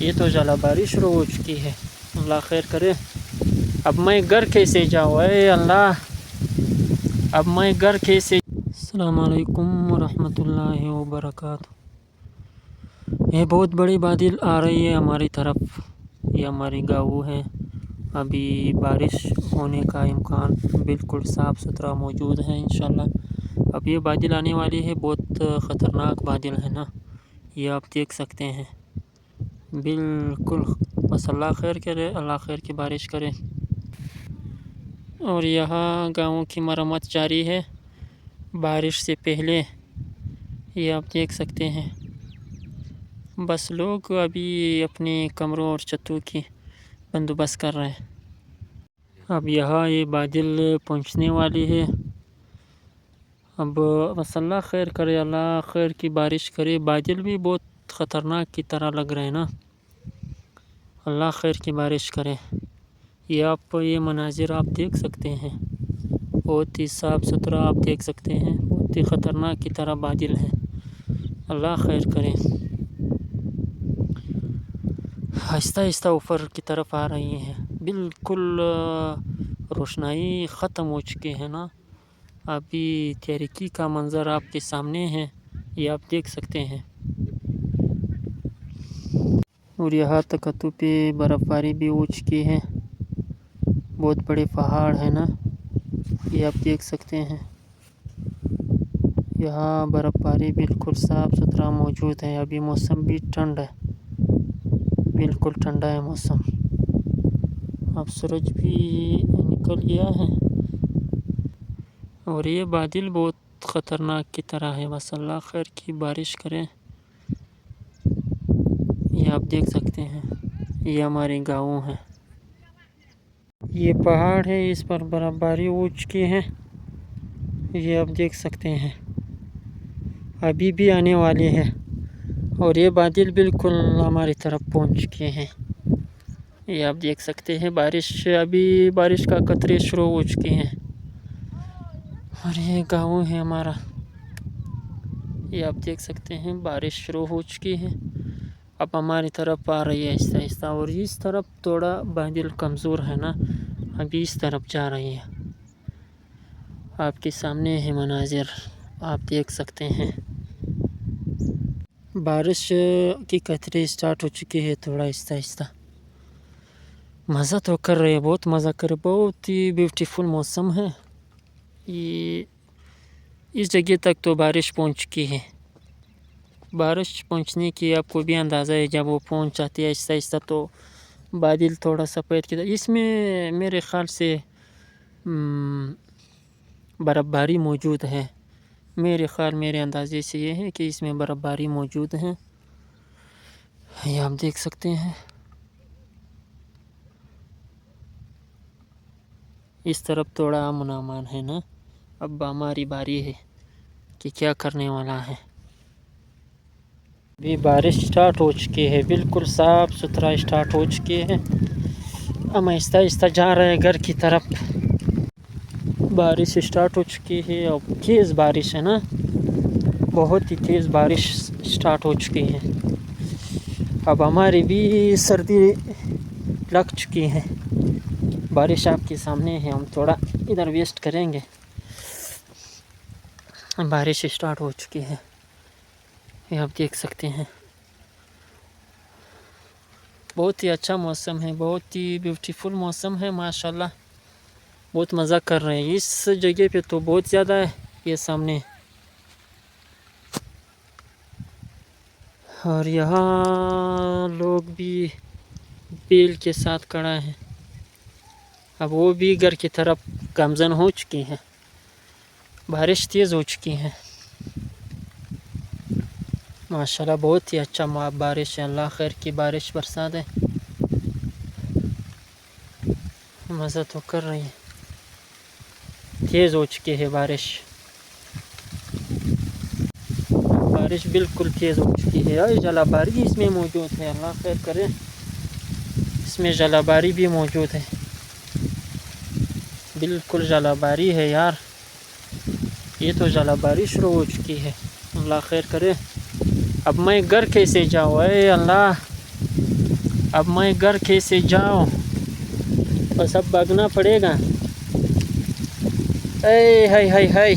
یہ تو ژالہ باری شروع ہو چکی ہے، اللہ خیر کرے۔ اب میں گھر کیسے جاؤں؟ اے اللہ، اب میں گھر کیسے؟ السلام علیکم ورحمۃ اللہ وبرکاتہ۔ یہ بہت بڑی بادل آ رہی ہے ہماری طرف، یہ ہماری گاؤں ہے۔ ابھی بارش ہونے کا امکان بالکل صاف ستھرا موجود ہے انشاءاللہ۔ اب یہ بادل آنے والی ہے، بہت خطرناک بادل ہے نا، یہ آپ دیکھ سکتے ہیں بالکل۔ بس اللہ خیر کرے، اللہ خیر کی بارش کرے۔ اور یہاں گاؤں کی مرمت جاری ہے بارش سے پہلے، یہ آپ دیکھ سکتے ہیں۔ بس لوگ ابھی اپنے کمروں اور چھتوں کی بندوبست کر رہے ہیں۔ اب یہاں یہ بادل پہنچنے والی ہے۔ اب بس اللہ خیر کرے، اللہ خیر کی بارش کرے۔ بادل بھی بہت خطرناک کی طرح لگ رہے ہیں نا، اللہ خیر کی بارش کرے۔ یہ مناظر آپ دیکھ سکتے ہیں، بہت ہی صاف ستھرا آپ دیکھ سکتے ہیں، بہت ہی خطرناک کی طرح بادل ہے، اللہ خیر کرے۔ آہستہ آہستہ اوپر کی طرف آ رہی ہیں، بالکل روشنائی ختم ہو چکی ہے نا، ابھی تاریکی کا منظر آپ کے سامنے ہے، یہ آپ دیکھ سکتے ہیں۔ اور یہاں تکتوں پہ برف باری بھی ہو چکی ہے، بہت بڑے پہاڑ ہے نا، یہ آپ دیکھ سکتے ہیں۔ یہاں برف باری بالکل صاف ستھرا موجود ہے۔ ابھی موسم بھی ٹھنڈا ہے، بالکل ٹھنڈا ہے موسم۔ اب سورج بھی نکل گیا ہے، اور یہ بادل بہت خطرناک کی طرح ہے، بس اللہ خیر کی بارش کرے۔ یہ آپ دیکھ سکتے ہیں، یہ ہمارے گاؤں ہے، یہ پہاڑ ہے، اس پر برف باری ہو چکی ہے، یہ آپ دیکھ سکتے ہیں، ابھی بھی آنے والے ہیں۔ اور یہ بادل بالکل ہماری طرف پہنچ چکے ہیں، یہ آپ دیکھ سکتے ہیں۔ ابھی بارش کا قطرے شروع ہو چکے ہیں، اور یہ گاؤں ہے ہمارا، یہ آپ دیکھ سکتے ہیں، بارش شروع ہو چکی ہے، اب ہماری طرف آ رہی ہے آہستہ آہستہ۔ اور اس طرف تھوڑا بادل کمزور ہے نا، ابھی اس طرف جا رہی ہے، آپ کے سامنے ہے مناظر، آپ دیکھ سکتے ہیں۔ بارش کی قطرے سٹارٹ ہو چکی ہے، تھوڑا آہستہ آہستہ۔ مزہ تو کر رہے ہیں، بہت مزہ کر رہے، بہت ہی بیوٹیفل موسم ہے۔ اس جگہ تک تو بارش پہنچ چکی ہے، بارش پہنچنے کی آپ کو بھی اندازہ ہے، جب وہ پہنچ جاتی ہے آہستہ آہستہ تو بادل تھوڑا سفید کی طرح، اس میں میرے خیال سے برف باری موجود ہے، میرے اندازے سے یہ ہے کہ اس میں برف باری موجود ہے، یہ آپ دیکھ سکتے ہیں۔ اس طرف تھوڑا امن امان ہے نا، اب ہماری باری ہے کہ کیا کرنے والا ہے۔ ابھی بارش سٹارٹ ہو چکی ہے، بالکل صاف ستھرا سٹارٹ ہو چکی ہے، ہم آہستہ آہستہ جا رہے ہیں گھر کی طرف۔ بارش سٹارٹ ہو چکی ہے، اب تیز بارش ہے نا، بہت ہی تیز بارش سٹارٹ ہو چکی ہے، اب ہماری بھی سردی لگ چکی ہے۔ بارش آپ کے سامنے ہے، ہم تھوڑا ادھر ویسٹ کریں گے، بارش سٹارٹ ہو چکی ہے، یہ آپ دیکھ سکتے ہیں۔ بہت ہی اچھا موسم ہے، بہت ہی بیوٹیفل موسم ہے، ماشاءاللہ، بہت مزہ کر رہے ہیں۔ اس جگہ پہ تو بہت زیادہ ہے، یہ سامنے، اور یہاں لوگ بھی بیل کے ساتھ کھڑا ہیں، اب وہ بھی گھر کی طرف گامزن ہو چکی ہیں، بارش تیز ہو چکی ہے، ماشاءاللہ بہت ہی اچھا بارش ہے، اللہ خیر کی بارش برسا دے، مزہ تو کر رہی ہے، تیز ہو چکی ہے بارش بالکل تیز ہو چکی ہے، اور ژالہ باری اس میں موجود ہے، اللہ خیر کرے، اس میں ژالہ باری بھی موجود ہے، بالکل ژالہ باری ہے یار، یہ تو ژالہ باری شروع ہو چکی ہے، اللہ خیر کرے۔ اب میں گھر کیسے جاؤں؟ اے اللہ، اب میں گھر کیسے جاؤں؟ بس اب بھاگنا پڑے گا. اے ہائی ہائی ہائی